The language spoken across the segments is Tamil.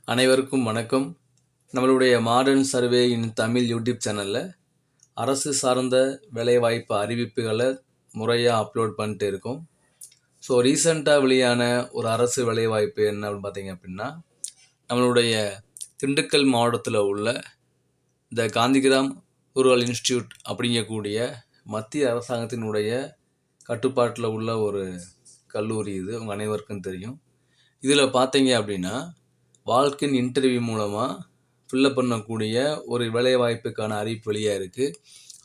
அனைவருக்கும் வணக்கம். நம்மளுடைய மாடர்ன் சர்வே இன் தமிழ் யூடியூப் சேனலில் அரசு சார்ந்த வேலைவாய்ப்பு அறிவிப்புகளை முறையாக அப்லோட் பண்ணிட்டு இருக்கோம். ஸோ ரீசெண்டாக வெளியான ஒரு அரசு வேலைவாய்ப்பு என்ன அப்படின்னு பார்த்தீங்க அப்படின்னா, நம்மளுடைய திண்டுக்கல் மாவட்டத்தில் உள்ள இந்த காந்திகிராம் ரூரல் இன்ஸ்டியூட் அப்படிங்கக்கூடிய மத்திய அரசாங்கத்தினுடைய கட்டுப்பாட்டில் உள்ள ஒரு கல்லூரி. இது உங்கள் அனைவருக்கும் தெரியும். இதில் பார்த்தீங்க அப்படின்னா வால்கின் இன்டர்வியூ மூலமாக ஃபில்லப் பண்ணக்கூடிய ஒரு வேலைவாய்ப்புக்கான அறிவிப்பு வெளியாக இருக்குது.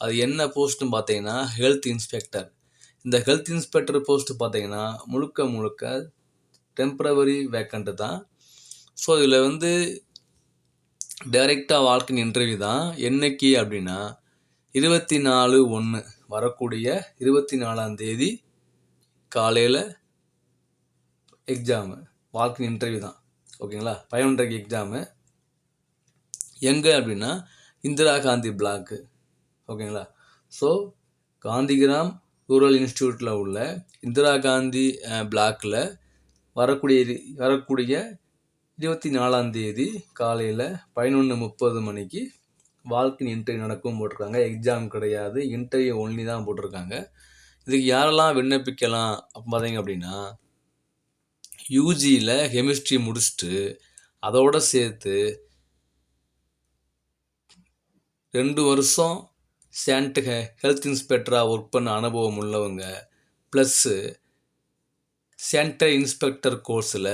அது என்ன போஸ்ட்டுன்னு பார்த்தீங்கன்னா ஹெல்த் இன்ஸ்பெக்டர். இந்த ஹெல்த் இன்ஸ்பெக்டர் போஸ்ட்டு பார்த்தீங்கன்னா முழுக்க டெம்ப்ரவரி வேக்கண்ட்டு தான். ஸோ இதில் டைரெக்டாக வால்கின் இன்டர்வியூ தான். என்னைக்கு அப்படின்னா 24/1 வரக்கூடிய 24ஆம் காலையில் எக்ஸாமு. வால்கின் இன்டர்வியூ தான். ஓகேங்களா? 500 எக்ஸாமு. எங்கே அப்படின்னா இந்திரா காந்தி பிளாக்கு. ஓகேங்களா? ஸோ காந்திகிராம் ரூரல் இன்ஸ்டியூட்டில் உள்ள இந்திரா காந்தி பிளாக்கில் வரக்கூடிய 24ஆம் காலையில் 11:30 மணிக்கு வால்கின் இன்டர்வியூ நடக்கும் போட்டிருக்காங்க. எக்ஸாம் கிடையாது, இன்டர்வியூ ஒன்லி தான் போட்டிருக்காங்க. இதுக்கு யாரெல்லாம் விண்ணப்பிக்கலாம் அப்படின்னு பார்த்தீங்க அப்படின்னா, யூஜியில் கெமிஸ்ட்ரி முடிச்சுட்டு அதோடு சேர்த்து 2 வருஷம் ஹெல்த் இன்ஸ்பெக்டராக ஒர்க் பண்ண அனுபவம் உள்ளவங்க, ப்ளஸ்ஸு சானிட்டரி இன்ஸ்பெக்டர் கோர்ஸில்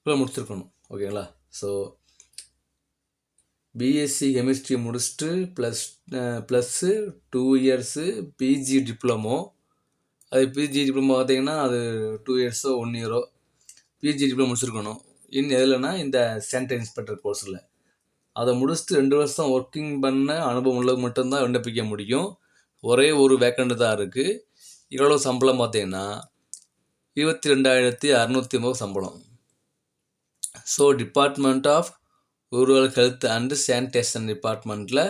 முடிச்சிருக்கணும். ஓகேங்களா? ஸோ பிஎஸ்சி கெமிஸ்ட்ரி முடிச்சுட்டு ப்ளஸ்ஸு 2 இயர்ஸு பிஜி டிப்ளமோ. அது பிஜி டிப்ளமோ பார்த்தீங்கன்னா அது 2 இயர்ஸோ 1 இயரோ பிஜி டிப்ளமோ முடிச்சிருக்கணும். எதுலன்னா இந்த சானிட்டரி இன்ஸ்பெக்டர் கோர்ஸில் அதை முடிச்சுட்டு 2 வருஷம் ஒர்க்கிங் பண்ண அனுபவம் உள்ளது மட்டும்தான் விண்ணப்பிக்க முடியும். ஒரே ஒரு வேக்கண்ட் தான் இருக்குது. எவ்வளோ சம்பளம் பார்த்தீங்கன்னா 22,650 சம்பளம். So department of rural health and sanitation டிபார்ட்மெண்ட்டில்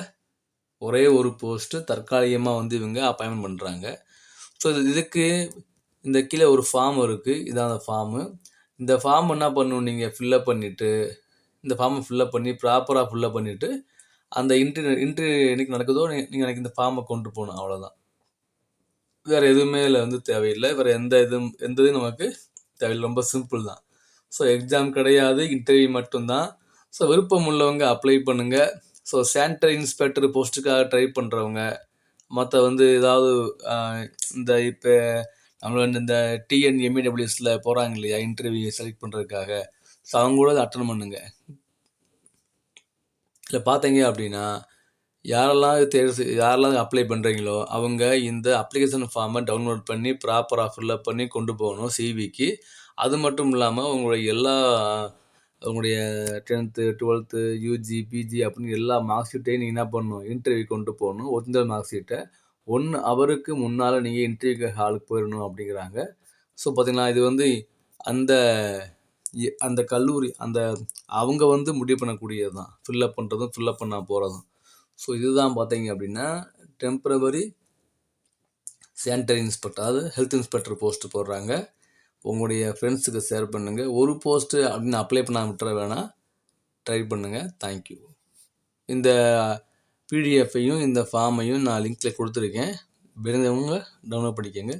ஒரே ஒரு போஸ்ட்டு தற்காலிகமாக இவங்க அப்பாயின்மெண்ட் பண்ணுறாங்க. ஸோ இதுக்கு இந்த கீழே ஒரு ஃபார்ம் இருக்குது. இதான் அந்த ஃபார்மு. இந்த ஃபார்ம் என்ன பண்ணணும், நீங்கள் ஃபில்லப் பண்ணிவிட்டு இந்த ஃபார்மை ஃபில்லப் பண்ணி ப்ராப்பராக ஃபில்லப் பண்ணிவிட்டு அந்த இன்ட்ரி என்னைக்கு நடக்குதோ நீங்கள் எனக்கு இந்த ஃபார்மை கொண்டு போகணும். அவ்வளோதான். வேறு எதுவுமே இதில் தேவையில்லை. வேறு எந்த இதுவும் நமக்கு தேவையில்லை. ரொம்ப சிம்பிள் தான். ஸோ எக்ஸாம் கிடையாது, இன்டர்வியூ மட்டும்தான். ஸோ விருப்பம் உள்ளவங்க அப்ளை பண்ணுங்கள். ஸோ சானிட்டரி இன்ஸ்பெக்டர் போஸ்ட்டுக்காக ட்ரை பண்ணுறவங்க, மற்ற ஏதாவது இந்த இப்போ நம்மள இந்த டிஎன்எம்இடபிள்யூஎஸில் போகிறாங்க இல்லையா இன்டர்வியூ செலக்ட் பண்ணுறதுக்காக, ஸோ அவங்க கூட அட்டன் பண்ணுங்க. இதில் பார்த்தீங்க அப்படின்னா யாரெல்லாம் அப்ளை பண்ணுறீங்களோ அவங்க இந்த அப்ளிகேஷன் ஃபார்மை டவுன்லோட் பண்ணி ப்ராப்பராக ஃபில்லப் பண்ணி கொண்டு போகணும் சிவிக்கு. அது மட்டும் இல்லாமல் உங்களுடைய 10th 12th யூஜி பிஜி அப்படின்னு எல்லா மார்க் ஷீட்டையும் நீங்கள் என்ன பண்ணணும், இன்டர்வியூ கொண்டு போகணும். ஒரிஜினல் மார்க் ஷீட்டை 1 ஹவருக்கு முன்னால் நீங்கள் இன்டர்வியூ ஹாலுக்கு போயிடணும் அப்படிங்கிறாங்க. ஸோ பார்த்தீங்கன்னா இது அந்த கல்லூரி அவங்க முடிவு பண்ணக்கூடியது தான், ஃபில்லப் பண்ணுறதும் ஃபில்லப் பண்ண போகிறதும். ஸோ இதுதான் பார்த்தீங்க அப்படின்னா டெம்ப்ரவரி சானிட்டரி இன்ஸ்பெக்டர், அதாவது ஹெல்த் இன்ஸ்பெக்டர் போஸ்ட்டு போடுறாங்க. உங்களுடைய ஃப்ரெண்ட்ஸுக்கு ஷேர் பண்ணுங்கள். ஒரு போஸ்ட்டு அப்படின்னு அப்ளை பண்ண விட்டுற வேணாம், ட்ரை பண்ணுங்கள். தேங்க்யூ. இந்த பிடிஎஃப்பையும் இந்த ஃபார்மையும் நான் லிங்க்கில் கொடுத்துருக்கேன். வேணுங்கிறவங்க டவுன்லோட் பண்ணிக்கோங்க.